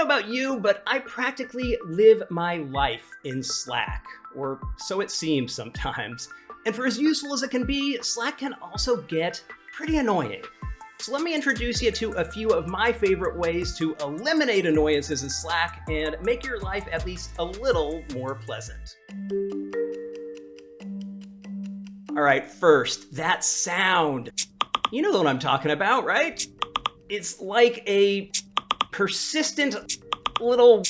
know about you, but I practically live my life in Slack, or so it seems sometimes. And for as useful as it can be, Slack can also get pretty annoying. So let me introduce you to a few of my favorite ways to eliminate annoyances in Slack and make your life at least a little more pleasant. All right, first, that sound. You know what I'm talking about, right? It's like a persistent little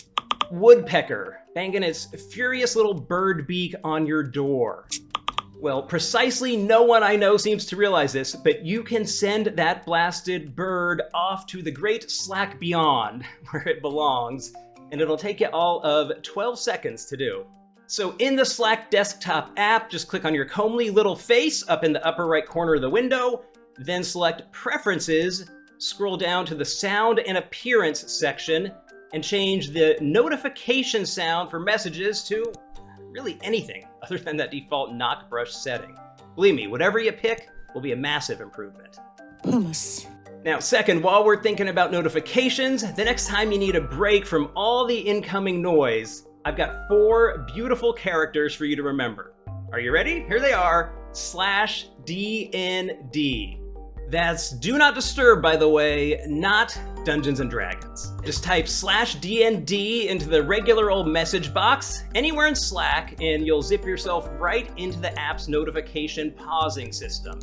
woodpecker banging its furious little bird beak on your door. Well, precisely no one I know seems to realize this, but you can send that blasted bird off to the great Slack beyond, where it belongs, and it'll take you all of 12 seconds to do. So in the Slack desktop app, just click on your comely little face up in the upper right corner of the window, then select Preferences, scroll down to the Sound and Appearance section, and change the notification sound for messages to really anything other than that default knock brush setting. Believe me, whatever you pick will be a massive improvement. Hummus. Now, second, while we're thinking about notifications, the next time you need a break from all the incoming noise, I've got 4 beautiful characters for you to remember. Are you ready? Here they are, /DND. That's Do Not Disturb, by the way, not Dungeons and Dragons. Just type /DND into the regular old message box anywhere in Slack, and you'll zip yourself right into the app's notification pausing system.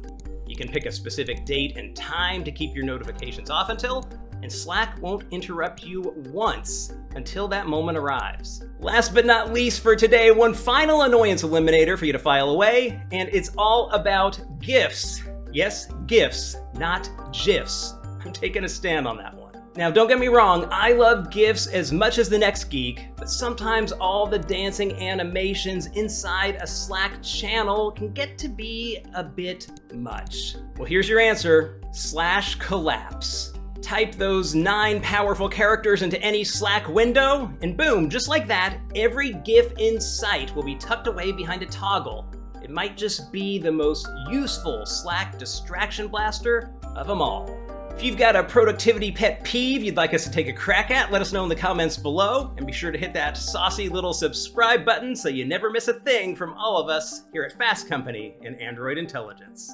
You can pick a specific date and time to keep your notifications off until, and Slack won't interrupt you once until that moment arrives. Last but not least for today, one final annoyance eliminator for you to file away, and it's all about GIFs. Yes, GIFs, not GIFs. I'm taking a stand on that one. Now, don't get me wrong, I love GIFs as much as the next geek, but sometimes all the dancing animations inside a Slack channel can get to be a bit much. Well, here's your answer, /collapse. Type those 9 powerful characters into any Slack window, and boom, just like that, every GIF in sight will be tucked away behind a toggle. It might just be the most useful Slack distraction blaster of them all. If you've got a productivity pet peeve you'd like us to take a crack at, let us know in the comments below, and be sure to hit that saucy little subscribe button so you never miss a thing from all of us here at Fast Company and Android Intelligence.